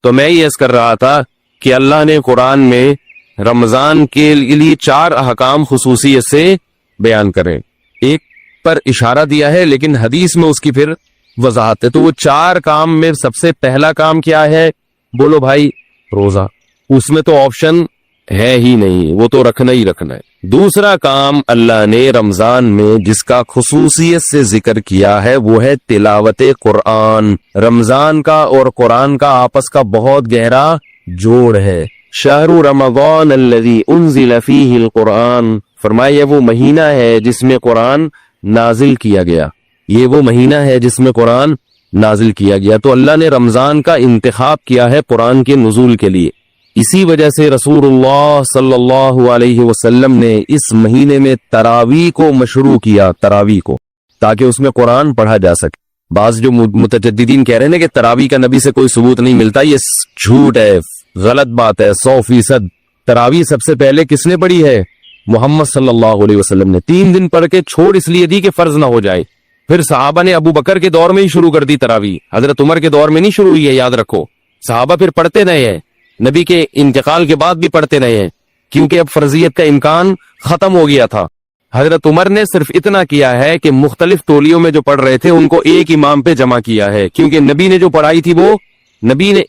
تو میں یہ عرض کر رہا تھا کہ اللہ نے قرآن میں رمضان کے لیے 4 احکام خصوصیت سے بیان کرے، ایک پر اشارہ دیا ہے لیکن حدیث میں اس کی پھر وضاحت ہے۔ تو وہ 4 کام میں سب سے پہلا کام کیا ہے؟ بولو بھائی، روزہ۔ اس میں تو آپشن ہے ہی نہیں، وہ تو رکھنا ہی رکھنا ہے۔ دوسرا کام اللہ نے رمضان میں جس کا خصوصیت سے ذکر کیا ہے وہ ہے تلاوت قرآن۔ رمضان کا اور قرآن کا آپس کا بہت گہرا جوڑ ہے۔ شہر رمضان الذی انزل فیہ القرآن، فرمایا یہ وہ مہینہ ہے جس میں قرآن نازل کیا گیا، یہ وہ مہینہ ہے جس میں قرآن نازل کیا گیا۔ تو اللہ نے رمضان کا انتخاب کیا ہے قرآن کے نزول کے لیے۔ اسی وجہ سے رسول اللہ صلی اللہ علیہ وسلم نے اس مہینے میں تراویح کو مشروع کیا، تراویح کو، تاکہ اس میں قرآن پڑھا جا سکے۔ بعض جو متجددین کہہ رہے ہیں کہ تراویح کا نبی سے کوئی ثبوت نہیں ملتا، یہ جھوٹ ہے، غلط بات ہے 100%۔ تراویح سب سے پہلے کس نے پڑھی ہے؟ محمد صلی اللہ علیہ وسلم نے 3 دن پڑھ کے چھوڑ اس لیے دی کہ فرض نہ ہو جائے۔ پھر صحابہ نے ابو بکر کے دور میں ہی شروع کر دی تراویح، حضرت عمر کے دور میں نہیں شروع ہوئی ہے، یاد رکھو۔ صحابہ پھر پڑھتے رہے ہیں، نبی کے انتقال کے بعد بھی پڑھتے رہے ہیں، کیونکہ اب فرضیت کا امکان ختم ہو گیا تھا۔ حضرت عمر نے صرف اتنا کیا ہے کہ مختلف ٹولیوں میں جو پڑھ رہے تھے ان کو ایک امام پہ جمع کیا ہے، کیونکہ نبی نے جو پڑھائی تھی وہ نبی نے،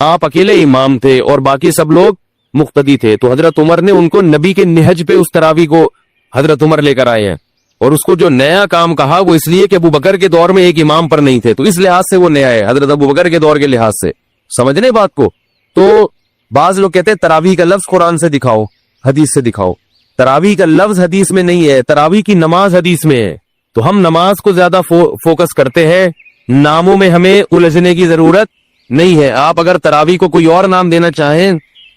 آپ اکیلے امام تھے اور باقی سب لوگ مقتدی تھے، تو حضرت عمر نے ان کو نبی کے نہج پہ اس تراویح کو حضرت عمر لے کر آئے ہیں۔ اور اس کو جو نیا کام کہا وہ اس لیے کہ ابو بکر کے دور میں ایک امام پر نہیں تھے، تو اس لحاظ سے وہ نیا ہے، حضرت ابو بکر کے دور کے لحاظ سے۔ سمجھنے بات کو؟ تو بعض لوگ کہتے ہیں تراویح کا لفظ قرآن سے دکھاؤ، حدیث سے دکھاؤ۔ تراویح کا لفظ حدیث میں نہیں ہے، تراویح کی نماز حدیث میں ہے۔ تو ہم نماز کو زیادہ فوکس کرتے ہیں، ناموں میں ہمیں الجھنے کی ضرورت نہیں ہے۔ آپ اگر تراویح کو کوئی اور نام دینا چاہیں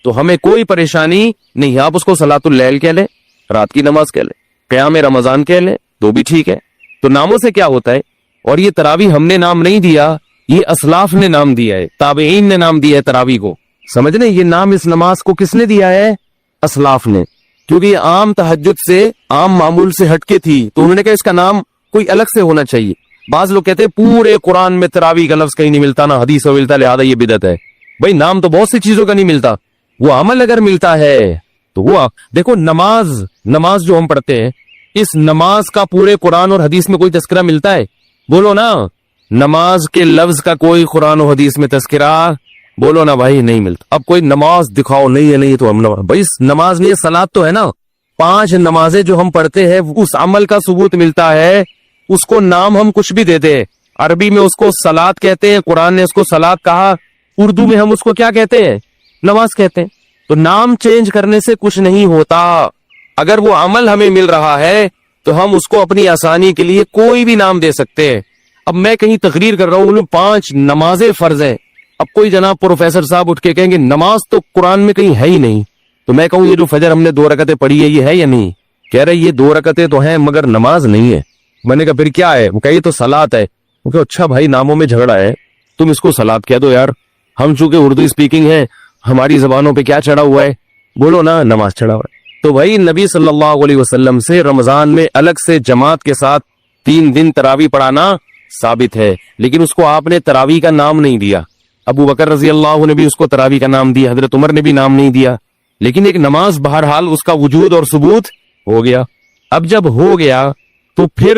تو ہمیں کوئی پریشانی نہیں ہے، آپ اس کو صلاۃ اللیل کہہ لیں، رات کی نماز کہہ لیں، قیام رمضان کہہ لیں، تو بھی ٹھیک ہے۔ تو ناموں سے کیا ہوتا ہے؟ اور یہ تراویح ہم نے نام نہیں دیا، یہ اسلاف نے نام دیا ہے، تابعین نے نام دیا ہے تراویح کو، سمجھنے؟ یہ نام اس نماز کو کس نے دیا ہے؟ اسلاف نے، کیونکہ یہ عام تہجد سے، عام معمول سے ہٹ کے تھی، تو انہوں نے کہا اس کا نام کوئی الگ سے ہونا چاہیے۔ بعض لوگ کہتے ہیں پورے قرآن میں تراویح کا لفظ کہیں نہیں ملتا، نہ حدیث میں ملتا، لہذا یہ بدعت ہے۔ بھائی نام تو بہت سی چیزوں کا نہیں ملتا، وہ عمل اگر ملتا ہے تو وہ دیکھو، نماز جو ہم پڑھتے ہیں، اس نماز کا پورے قرآن اور حدیث میں کوئی تذکرہ ملتا ہے؟ بولو نا، نماز کے لفظ کا کوئی قرآن و حدیث میں تذکرہ، بولو نا بھائی، نہیں ملتا۔ اب کوئی نماز دکھاؤ، نہیں ہے، نہیں تو ہم بھائی نماز نہیں، صلاۃ تو ہے نا۔ 5 نمازیں جو ہم پڑھتے ہیں اس عمل کا ثبوت ملتا ہے، اس کو نام ہم کچھ بھی دیتے ہیں۔ عربی میں اس کو صلاۃ کہتے ہیں، قرآن نے اس کو صلاۃ کہا، اردو میں ہم اس کو کیا کہتے ہیں؟ نماز کہتے ہیں۔ تو نام چینج کرنے سے کچھ نہیں ہوتا، اگر وہ عمل ہمیں مل رہا ہے تو ہم اس کو اپنی آسانی کے لیے کوئی بھی نام دے سکتے ہیں۔ اب میں کہیں تقریر کر رہا ہوں، 5 نمازیں فرض ہیں، اب کوئی جناب پروفیسر صاحب اٹھ کے کہیں گے نماز تو قرآن میں کہیں ہے ہی نہیں، تو میں کہوں یہ جو فجر ہم نے 2 رکعتیں پڑھی ہے یہ ہے یا نہیں؟ کہہ رہے یہ 2 رکعتیں تو ہیں مگر نماز نہیں ہے۔ میں نے کہا پھر کیا ہے؟ وہ کہا یہ تو صلاۃ ہے۔ وہ کہا اچھا بھائی، ناموں میں جھگڑا ہے، تم اس کو صلاۃ کہہ دو یار، ہم چونکہ اردو اسپیکنگ ہے، ہماری زبانوں پہ کیا چڑھا ہوا ہے؟ بولو نا، نماز چڑھا ہوا ہے۔ تو بھائی نبی صلی اللہ علیہ وسلم سے رمضان میں الگ سے جماعت کے ساتھ 3 دن تراویح پڑھانا ثابت ہے، لیکن اس کو آپ نے تراویح کا نام نہیں دیا۔ ابو بکر رضی اللہ عنہ نے بھی اس کو تراویح کا نام دیا، حضرت عمر نے بھی نام نہیں دیا، لیکن ایک نماز بہرحال اس کا وجود اور ثبوت ہو گیا۔ اب جب ہو گیا تو پھر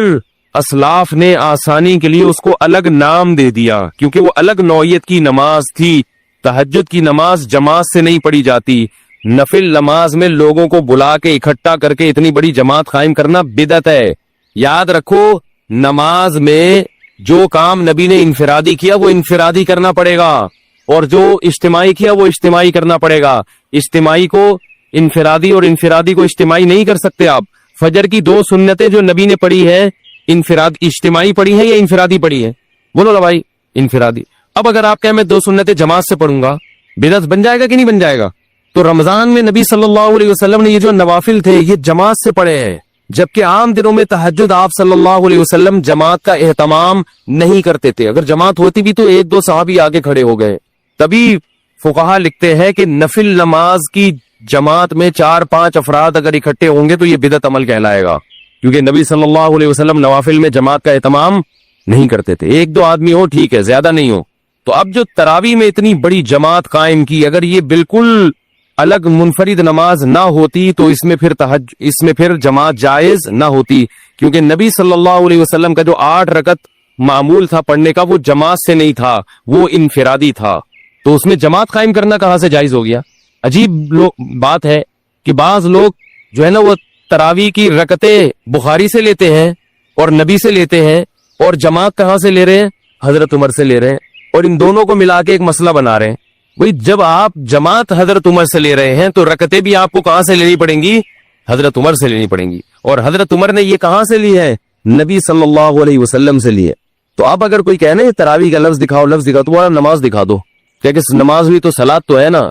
اسلاف نے آسانی کے لیے اس کو الگ نام دے دیا، کیونکہ وہ الگ نوعیت کی نماز تھی۔ تہجد کی نماز جماعت سے نہیں پڑھی جاتی، نفل نماز میں لوگوں کو بلا کے اکٹھا کر کے اتنی بڑی جماعت قائم کرنا بدعت ہے۔ یاد رکھو، نماز میں جو کام نبی نے انفرادی کیا وہ انفرادی کرنا پڑے گا، اور جو اجتماعی کیا وہ اجتماعی کرنا پڑے گا۔ اجتماعی کو انفرادی اور انفرادی کو اجتماعی نہیں کر سکتے آپ۔ فجر کی 2 سنتیں جو نبی نے پڑھی ہے، اجتماعی پڑھی ہے یا انفرادی پڑھی ہے؟ بولو نا بھائی، انفرادی۔ اب اگر آپ کہیں میں 2 سنتیں جماعت سے پڑھوں گا، بدعت بن جائے گا کہ نہیں بن جائے گا؟ تو رمضان میں نبی صلی اللہ علیہ وسلم نے یہ جو نوافل تھے یہ جماعت سے پڑھے ہیں، جبکہ عام دنوں میں تہجد آپ صلی اللہ علیہ وسلم جماعت کا اہتمام نہیں کرتے تھے۔ اگر جماعت ہوتی بھی تو 1-2 صحابی آگے کھڑے ہو گئے۔ تبھی فقہا لکھتے ہیں کہ نفل نماز کی جماعت میں 4-5 افراد اگر اکٹھے ہوں گے تو یہ بدعت عمل کہلائے گا، کیونکہ نبی صلی اللہ علیہ وسلم نوافل میں جماعت کا اہتمام نہیں کرتے تھے۔ 1-2 آدمی ہو ٹھیک ہے، زیادہ نہیں ہو، تو اب جو تراوی میں اتنی بڑی جماعت قائم کی، اگر یہ بالکل الگ منفرد نماز نہ ہوتی تو اس میں پھر جماعت جائز نہ ہوتی، کیونکہ نبی صلی اللہ علیہ وسلم کا جو 8 رکعت معمول تھا پڑھنے کا وہ جماعت سے نہیں تھا، وہ انفرادی تھا، تو اس میں جماعت قائم کرنا کہاں سے جائز ہو گیا؟ عجیب بات ہے کہ بعض لوگ جو ہے نا وہ تراوی کی رکعتیں بخاری سے لیتے ہیں اور نبی سے لیتے ہیں، اور جماعت کہاں سے لے رہے ہیں؟ حضرت عمر سے لے رہے ہیں، اور ان دونوں کو ملا کے ایک مسئلہ بنا رہے ہیں۔ بھئی جب آپ جماعت حضرت عمر سے لے رہے ہیں تو رکعتیں بھی آپ کو کہاں سے لینی پڑیں گی؟ حضرت عمر سے لینی پڑیں گی، اور حضرت عمر نے یہ کہاں سے لی ہے؟ نبی صلی اللہ علیہ وسلم سے لی ہے۔ تو اب اگر کوئی کہنے تراوی کا لفظ دکھاؤ تو وہ نماز دکھا دو، کہ نماز ہوئی تو صلاۃ تو ہے نا،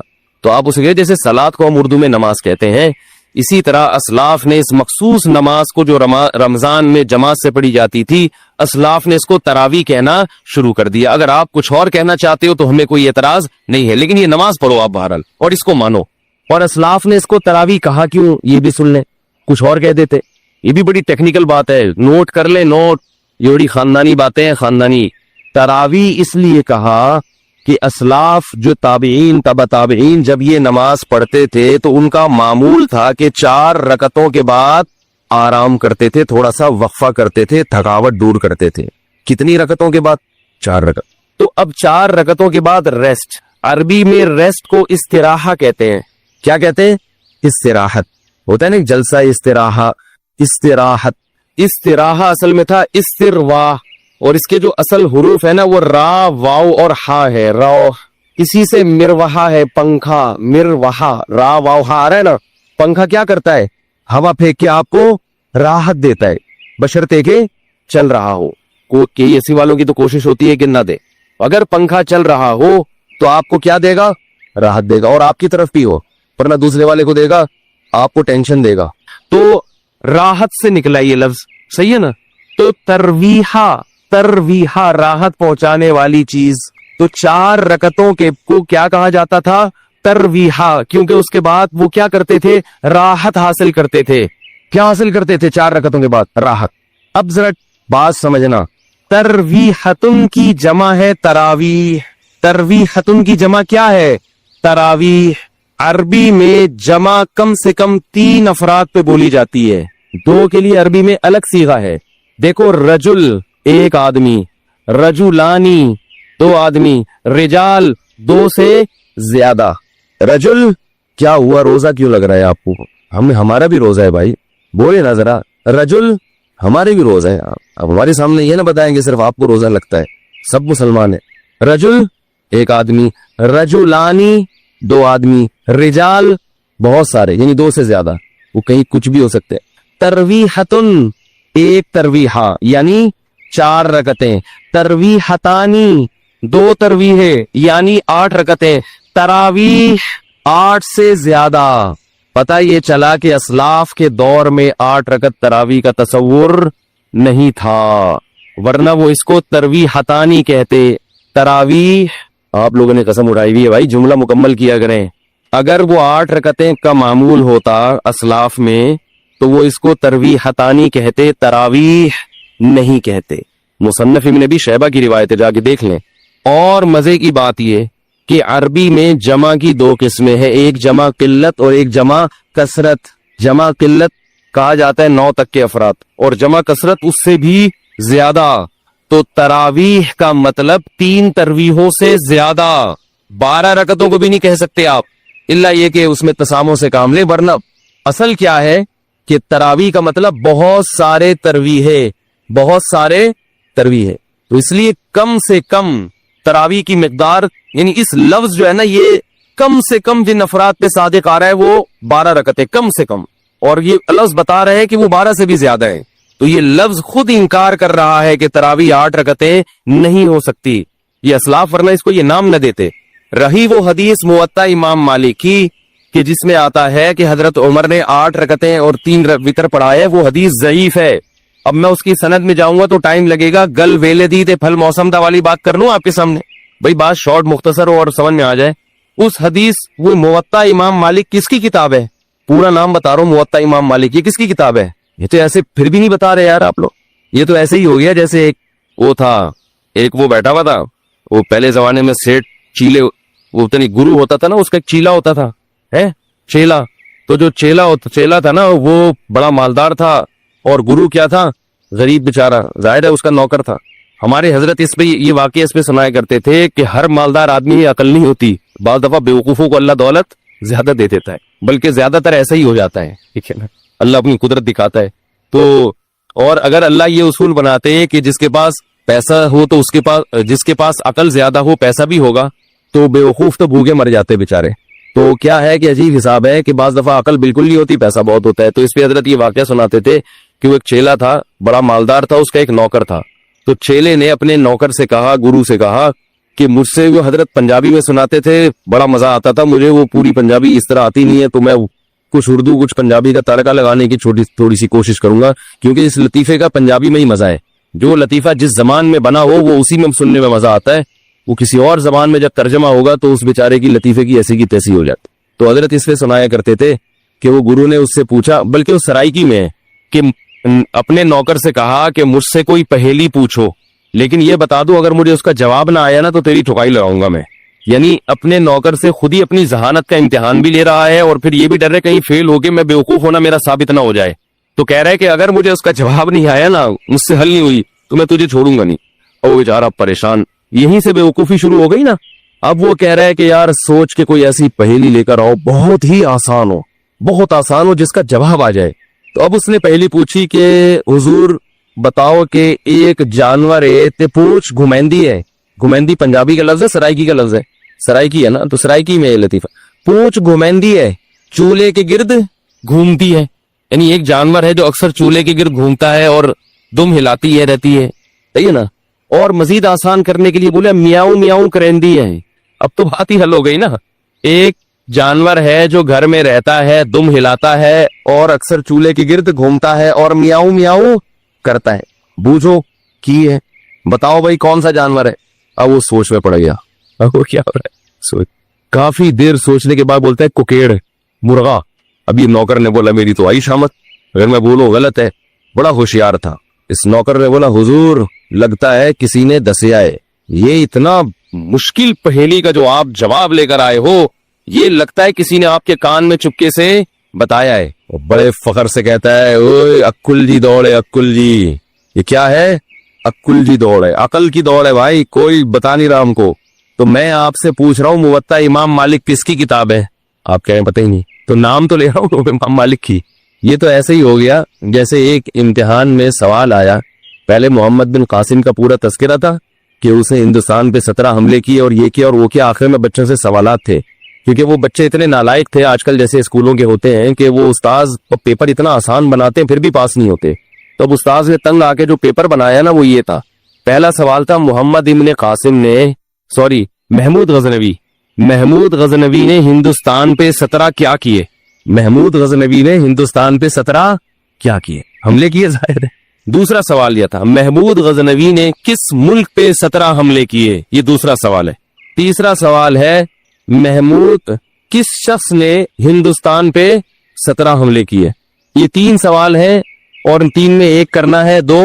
تو آپ اسے جیسے صلاۃ کو ہم اردو میں نماز کہتے ہیں، اسی طرح اسلاف نے اس مخصوص نماز کو جو رمضان میں جماعت سے پڑھی جاتی تھی، اسلاف نے اس کو تراوی کہنا شروع کر دیا۔ اگر آپ کچھ اور کہنا چاہتے ہو تو ہمیں کوئی اعتراض نہیں ہے، لیکن یہ نماز پڑھو آپ بہرحال، اور اس کو مانو۔ اور اسلاف نے اس کو تراوی کہا کیوں، یہ بھی سن لیں، کچھ اور کہہ دیتے، یہ بھی بڑی ٹیکنیکل بات ہے، نوٹ کر لیں، نوٹ، یہ بڑی خاندانی باتیں ہیں، خاندانی۔ تراوی اس لیے کہا کہ اسلاف جو تابعین تبع تابعین جب یہ نماز پڑھتے تھے تو ان کا معمول تھا کہ 4 رکعتوں کے بعد آرام کرتے تھے، تھوڑا سا وقفہ کرتے تھے، تھکاوٹ دور کرتے تھے۔ کتنی رکعتوں کے بعد؟ 4 رکعت۔ تو اب 4 رکعتوں کے بعد ریسٹ، عربی میں ریسٹ کو استراحہ کہتے ہیں۔ کیا کہتے ہیں؟ استراحت ہوتا ہے نا، جلسہ استراحہ، استراحت۔ استراحہ اصل میں تھا استرواح، اور اس کے جو اصل حروف ہے نا وہ را، واو اور ہا ہے، را، اسی سے مروحہ ہے، پنکھا، مروحہ، را واو ہا آ رہا ہے نا۔ پنکھا کیا کرتا ہے؟ ہوا پھینک کے آپ کو راحت دیتا ہے، بشرطے کہ چل رہا ہو۔ کوئی اے سی والوں کی تو کوشش ہوتی ہے کہ نہ دے، اگر پنکھا چل رہا ہو تو آپ کو کیا دے گا؟ راحت دے گا، اور آپ کی طرف بھی ہو، ورنہ دوسرے والے کو دے گا، آپ کو ٹینشن دے گا۔ تو راحت سے نکلا یہ لفظ، صحیح ہے نا؟ تو ترویحہ، ترویحہ راحت پہنچانے والی چیز، تو 4 رکعتوں کے کو کیا کہا جاتا تھا؟ ترویحہ، کیونکہ اس کے بعد وہ کیا کرتے تھے؟ راحت حاصل کرتے تھے۔ کیا حاصل کرتے تھے 4 رکعتوں کے بعد؟ راحت۔ اب ذرا بات سمجھنا، ترویحتن کی جمع ہے تراویح، ترویحتن کی جمع کیا ہے؟ تراویح۔ عربی میں جمع کم سے کم 3 افراد پہ بولی جاتی ہے، 2 کے لیے عربی میں الگ صیغہ ہے۔ دیکھو، رجل 1 آدمی، رجلانی 2 آدمی، رجال 2 سے زیادہ۔ رجل کیا ہوا؟ روزہ کیوں لگ رہا ہے آپ کو؟ ہمارا بھی روزہ ہے بھائی، بولے نا ذرا۔ رجل ہمارے بھی روزہ ہے، اب ہمارے سامنے یہ نہ بتائیں گے صرف آپ کو روزہ لگتا ہے، سب مسلمان ہیں۔ رجل 1 آدمی، رجلانی 2 آدمی، رجال بہت سارے، یعنی 2 سے زیادہ، وہ کہیں کچھ بھی ہو سکتے۔ ترویحتن 1 ترویحہ یعنی 4 رکعتیں، ترویحتانی 2 ترویحیں یعنی 8 رکعتیں، تراویح 8 سے زیادہ۔ پتہ یہ چلا کہ اسلاف کے دور میں 8 رکعت تراویح کا تصور نہیں تھا، ورنہ وہ اس کو ترویحتانی کہتے۔ تراویح، آپ لوگوں نے قسم اٹھائی ہوئی ہے بھائی، جملہ مکمل کیا کریں۔ اگر وہ 8 رکعتیں کا معمول ہوتا اسلاف میں تو وہ اس کو ترویحتانی کہتے، تراویح نہیں کہتے۔ مصنف ابن ابی شیبہ کی روایت جا کے دیکھ لیں۔ اور مزے کی بات یہ کہ عربی میں جمع کی 2 قسمیں ہیں، ایک جمع قلت اور ایک جمع کثرت۔ جمع قلت کہا جاتا ہے 9 تک کے افراد، اور جمع کثرت اس سے بھی زیادہ۔ تو تراویح کا مطلب 3 ترویحوں سے زیادہ، 12 رکعتوں کو بھی نہیں کہہ سکتے آپ، الا یہ کہ اس میں تسامح سے کام لیں، ورنہ اصل کیا ہے کہ تراویح کا مطلب بہت سارے ترویحیں، بہت سارے ترویحیں۔ تو اس لیے کم سے کم تراویح کی مقدار، یعنی اس لفظ جو ہے نا یہ کم سے کم جن افراد پہ صادق آ رہا ہے وہ 12 رکعتیں کم سے کم، اور یہ لفظ بتا رہے ہیں کہ وہ 12 سے بھی زیادہ ہے۔ تو یہ لفظ خود انکار کر رہا ہے کہ تراویح 8 رکعتیں نہیں ہو سکتی، یہ اسلاف، ورنہ اس کو یہ نام نہ دیتے۔ رہی وہ حدیث موطا امام مالک کی کہ جس میں آتا ہے کہ حضرت عمر نے 8 رکعتیں اور 3 وتر پڑھائے، وہ حدیث ضعیف ہے۔ اب میں اس کی سند میں جاؤں گا تو ٹائم لگے گا، گل ویلے دی تے پھل موسم دا والی بات کر لوں آپ کے سامنے، بھئی بات شارٹ مختصر ہو اور سمجھ میں آ جائے۔ اس حدیث، وہ موطا امام مالک کس کی کتاب ہے؟ پورا نام بتا رہا ہوں، موطا امام مالک، یہ کس کی کتاب ہے؟ یہ تو ایسے پھر بھی نہیں بتا رہے یار آپ لوگ، یہ تو ایسے ہی ہو گیا جیسے ایک وہ تھا، ایک وہ بیٹھا ہوا تھا وہ پہلے زمانے میں سیٹ چیلے، وہ اتنی گرو ہوتا تھا نا، اس کا ایک چیلا ہوتا تھا، ہے چیلا، تو جو چیلا تھا نا وہ بڑا مالدار تھا، اور گرو کیا تھا؟ غریب بیچارہ، ظاہر ہے اس کا نوکر تھا۔ ہمارے حضرت اس پہ یہ واقعہ اس پہ سنایا کرتے تھے کہ ہر مالدار آدمی کی عقل نہیں ہوتی، بعض دفعہ بیوقوفوں کو اللہ دولت زیادہ دے دیتا ہے، بلکہ زیادہ تر ایسا ہی ہو جاتا ہے، ٹھیک ہے نا، اللہ اپنی قدرت دکھاتا ہے۔ تو اور اگر اللہ یہ اصول بناتے کہ جس کے پاس پیسہ ہو تو اس کے پاس، جس کے پاس عقل زیادہ ہو پیسہ بھی ہوگا، تو بیوقوف تو بھوکے مر جاتے بےچارے۔ تو کیا ہے کہ عجیب حساب ہے کہ بعض دفعہ عقل بالکل نہیں ہوتی، پیسہ بہت ہوتا ہے۔ تو اس پہ حضرت یہ واقعہ سناتے تھے کہ وہ ایک چیلا تھا، بڑا مالدار تھا، اس کا ایک نوکر تھا۔ تو چیلے نے اپنے نوکر سے کہا، گرو سے کہا کہ مجھ سے وہ حضرت پنجابی میں سناتے تھے، بڑا مزہ آتا تھا، مجھے وہ پوری پنجابی اس طرح آتی نہیں ہے، تو میں کچھ اردو کچھ پنجابی کا تڑکا لگانے کی تھوڑی سی کوشش کروں گا، کیونکہ اس لطیفے کا پنجابی میں ہی مزہ ہے۔ جو لطیفہ جس زبان میں بنا ہو وہ اسی میں سننے میں مزہ آتا ہے، وہ کسی اور زبان میں جب ترجمہ ہوگا تو اس بیچارے کی لطیفے کی ایسی کی تیسی ہو جاتی۔ تو حضرت اس پہ سنایا کرتے تھے کہ وہ گرو نے اس سے پوچھا، بلکہ وہ سرائکی میں ہے، کہ اپنے نوکر سے کہا کہ مجھ سے کوئی پہیلی پوچھو، لیکن یہ بتا دو اگر مجھے اس کا جواب نہ آیا نا تو تیری ٹھکائی لگاؤں گا میں۔ یعنی اپنے نوکر سے خود ہی اپنی ذہانت کا امتحان بھی لے رہا ہے، اور پھر یہ بھی ڈر ہے کہیں فیل ہو کے میں بیوقوف ہونا میرا ثابت نہ ہو جائے۔ تو کہہ رہا ہے کہ اگر مجھے اس کا جواب نہیں آیا نا، مجھ سے حل نہیں ہوئی، تو میں تجھے چھوڑوں گا نہیں۔ اور وہ بیچارہ پریشان، یہیں سے بیوقوفی شروع ہو گئی نا۔ اب وہ کہہ رہا ہے کہ یار سوچ کے کوئی ایسی پہیلی لے کر آؤ بہت ہی آسان ہو، بہت آسان ہو، جس کا جواب آ جائے۔ تو اب اس نے پہلی پوچھی کہ حضور بتاؤ کہ ایک جانور ہے تے پونچھ گھمیندی ہے، گھمیندی پنجابی کا لفظ ہے، سرائکی کا لفظ ہے، سرائکی ہے نا، تو سرائکی میں یہ لطیفہ، پونچھ گھمیندی ہے، چولہے کے گرد گھومتی ہے، یعنی ایک جانور ہے جو اکثر چولہے کے گرد گھومتا ہے اور دم ہلاتی ہے رہتی ہے، صحیح ہے نا۔ اور مزید آسان کرنے کے لیے بولے میاؤں میاؤں کرندی ہے۔ اب تو بات ہی حل ہو گئی نا، ایک جانور ہے جو گھر میں رہتا ہے، دم ہلاتا ہے اور اکثر چولہے کے گرد گھومتا ہے اور میاؤں میاؤں کرتا ہے، بوجھو کی ہے، بتاؤ بھائی کون سا جانور ہے۔ اب وہ سوچ میں پڑ گیا، اب وہ کیا ہو رہا ہے، کافی دیر سوچنے کے بعد بولتا ہے کوکیڑ، مرغا۔ اب یہ نوکر نے بولا میری تو آئی شامت، اگر میں بولوں غلط ہے، بڑا ہوشیار تھا۔ اس نوکر نے بولا حضور لگتا ہے کسی نے دسیا ہے، یہ اتنا مشکل پہیلی کا جو آپ جواب لے کر آئے ہو، یہ لگتا ہے کسی نے آپ کے کان میں چپکے سے بتایا ہے۔ وہ بڑے فخر سے کہتا ہے اوئے عقل جی دوڑ ہے، عقل جی، یہ کیا ہے؟ عقل جی دوڑ ہے، عقل کی دوڑ ہے بھائی، کوئی بتا نہیں رہا ہم کو۔ تو میں آپ سے پوچھ رہا ہوں موطا امام مالک کس کی کتاب ہے؟ آپ کہیں پتہ ہی نہیں، تو نام تو لے رہا ہوں امام مالک کی۔ یہ تو ایسے ہی ہو گیا جیسے ایک امتحان میں سوال آیا، پہلے محمد بن قاسم کا پورا تذکرہ تھا کہ اس نے ہندوستان پہ 17 حملے کیے اور یہ کیا اور وہ کیا، آخر میں بچوں سے سوالات تھے، کیونکہ وہ بچے اتنے نالائق تھے، آج کل جیسے اسکولوں کے ہوتے ہیں کہ وہ استاذ پیپر اتنا آسان بناتے ہیں پھر بھی پاس نہیں ہوتے۔ تو اب استاذ نے تنگ آ کے جو پیپر بنایا نا وہ یہ تھا، پہلا سوال تھا محمود غزنوی نے ہندوستان پہ 17 کیا کیے؟ محمود غزنوی نے ہندوستان پہ 17 کیا کیے؟ حملے کیے ظاہر ہے۔ دوسرا سوال یہ تھا محمود غزنوی نے کس ملک پہ 17 حملے کیے؟ یہ دوسرا سوال ہے۔ تیسرا سوال ہے محمود کس شخص نے ہندوستان پہ 17 حملے کیے؟ یہ 3 سوال ہیں اور ان 3 میں ایک کرنا ہے، 2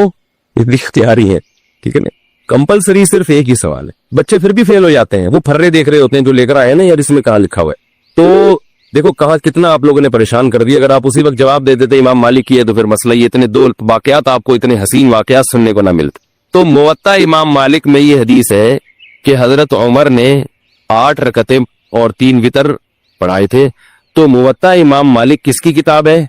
اختیاری ہیں، ٹھیک ہے نا، کمپلسری صرف ایک ہی سوال ہے۔ بچے پھر بھی فیل ہو جاتے ہیں، وہ پھرے دیکھ رہے ہوتے ہیں جو لے کر آئے نا یار اس میں کہاں لکھا ہوا ہے۔ تو دیکھو کہاں کتنا آپ لوگوں نے پریشان کر دیا، اگر آپ اسی وقت جواب دے دیتے امام مالک کی ہے تو پھر مسئلہ یہ اتنے 2 واقعات آپ کو اتنے حسین واقعات سننے کو نہ ملتے۔ تو موطا امام مالک میں یہ حدیث ہے کہ حضرت عمر نے 8 رکعتیں اور 3 وتر پڑھائے تھے۔ تو موطا امام مالک کس کی کتاب ہے؟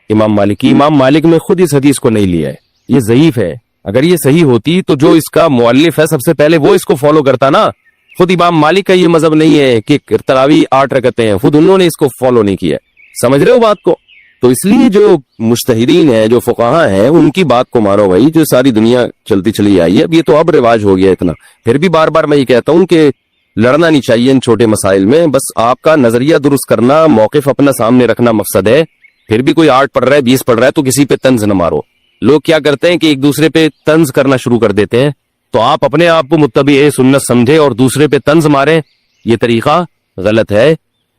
امام مالک کی۔ امام مالک میں خود اس حدیث کو نہیں لیا ہے، یہ ضعیف ہے۔ اگر یہ صحیح ہوتی تو جو اس کا مؤلف ہے سب سے پہلے وہ اس کو فالو کرتا نا۔ خود امام مالک کا یہ مذہب نہیں ہے کہ تراویح 8 رکعتیں ہیں، خود انہوں نے اس کو فالو نہیں کیا، سمجھ رہے ہو بات کو؟ تو اس لیے جو مجتہدین ہیں، جو فقہاء ہیں، ان کی بات کو مانو بھائی، جو ساری دنیا چلتی چلی آئی ہے۔ اب یہ تو اب رواج ہو گیا اتنا، پھر بھی بار بار میں یہ کہتا ہوں کہ لڑنا نہیں چاہیے ان چھوٹے مسائل میں، بس آپ کا نظریہ درست کرنا، موقف اپنا سامنے رکھنا مقصد ہے۔ پھر بھی کوئی 8 پڑھ رہا ہے، 20 پڑھ رہا ہے تو کسی پہ طنز نہ مارو۔ لوگ کیا کرتے ہیں کہ ایک دوسرے پہ طنز کرنا شروع کر دیتے ہیں، تو آپ اپنے آپ کو متبع سنت سمجھے اور دوسرے پہ طنز مارے، یہ طریقہ غلط ہے،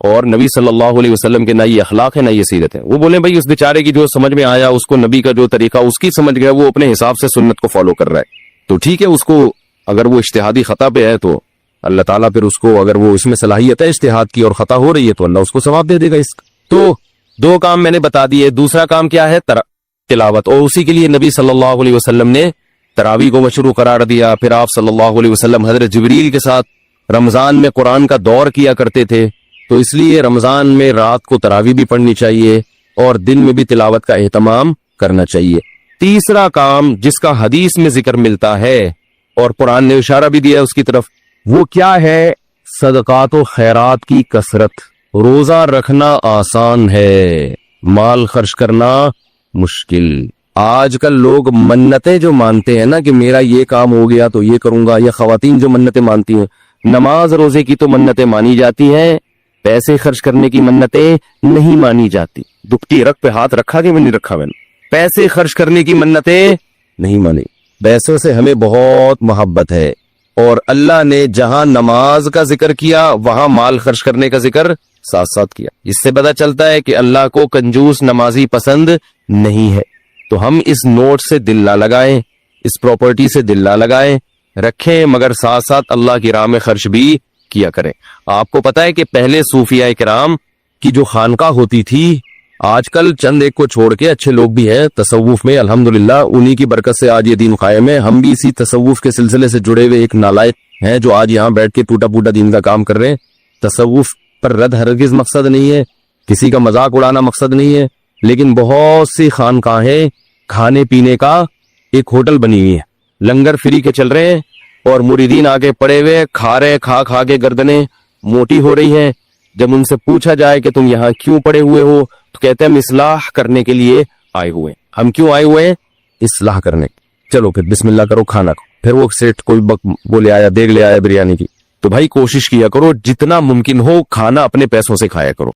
اور نبی صلی اللہ علیہ وسلم کے نہ یہ اخلاق ہے نہ یہ سیرت ہے۔ وہ بولیں بھائی اس بیچارے کی جو سمجھ میں آیا، اس کو نبی کا جو طریقہ اس کی سمجھ گیا، وہ اپنے حساب سے سنت کو فالو کر رہا ہے، تو ٹھیک ہے، اس کو اگر وہ اجتہادی خطا پہ ہے تو اللہ تعالیٰ پھر اس کو, اگر وہ اس میں صلاحیت ہے اجتہاد کی اور خطا ہو رہی ہے تو اللہ اس کو ثواب دے دے گا اس کا. تو دو کام میں نے بتا دیے. دوسرا کام کیا ہے؟ تلاوت, اور اسی کے لیے نبی صلی اللہ علیہ وسلم نے تراویح کو مشروع قرار دیا. پھر آپ صلی اللہ علیہ وسلم حضرت جبریل کے ساتھ رمضان میں قرآن کا دور کیا کرتے تھے, تو اس لیے رمضان میں رات کو تراویح بھی پڑھنی چاہیے اور دن میں بھی تلاوت کا اہتمام کرنا چاہیے. تیسرا کام جس کا حدیث میں ذکر ملتا ہے اور قرآن نے اشارہ بھی دیا اس کی طرف, وہ کیا ہے؟ صدقات و خیرات کی کثرت. روزہ رکھنا آسان ہے, مال خرچ کرنا مشکل. آج کل لوگ منتیں جو مانتے ہیں نا کہ میرا یہ کام ہو گیا تو یہ کروں گا, یا خواتین جو منتیں مانتی ہیں, نماز روزے کی تو منتیں مانی جاتی ہیں, پیسے خرچ کرنے کی منتیں نہیں مانی جاتی. دکھتی رکھ پہ ہاتھ رکھا کہ میں نہیں رکھا, میں نے پیسے خرچ کرنے کی منتیں نہیں مانی. پیسوں سے ہمیں بہت محبت ہے, اور اللہ نے جہاں نماز کا ذکر کیا وہاں مال خرچ کرنے کا ذکر ساتھ ساتھ کیا. اس سے پتہ چلتا ہے کہ اللہ کو کنجوس نمازی پسند نہیں ہے. تو ہم اس نوٹ سے دل نہ لگائیں, اس پراپرٹی سے دل نہ لگائیں, رکھیں, مگر ساتھ ساتھ اللہ کی راہ میں خرچ بھی کیا کریں. آپ کو پتا ہے کہ پہلے صوفیاء کرام کی جو خانقاہ ہوتی تھی, آج کل چند ایک کو چھوڑ کے اچھے لوگ بھی ہیں تصوف میں الحمدللہ, انہی کی برکت سے آج یہ دین قائم ہے. ہم بھی اسی تصوف کے سلسلے سے جڑے ہوئے ایک نالائق ہیں جو آج یہاں بیٹھ کے ٹوٹا پوٹا دین کا کام کر رہے ہیں. تصوف پر رد ہرگز مقصد نہیں ہے, کسی کا مذاق اڑانا مقصد نہیں ہے, لیکن بہت سی خانقاہیں کھانے پینے کا ایک ہوٹل بنی ہوئی ہے, لنگر فری کے چل رہے ہیں اور مریدین آگے پڑے ہوئے کھا رہے, کھا کھا کے گردنیں موٹی ہو رہی ہیں. جب ان سے پوچھا جائے کہ تم یہاں کیوں پڑے ہوئے ہو تو کہتے ہیں ہم اصلاح کرنے کے لیے آئے ہوئے. ہم کیوں آئے ہوئے ہیں؟ اصلاح کرنے. چلو پھر بسم اللہ کرو, کھانا کو. پھر وہ سیٹ کوئی وہ لے آیا, دیگ لے آیا بریانی کی. تو بھائی کوشش کیا کرو جتنا ممکن ہو کھانا اپنے پیسوں سے کھایا کرو.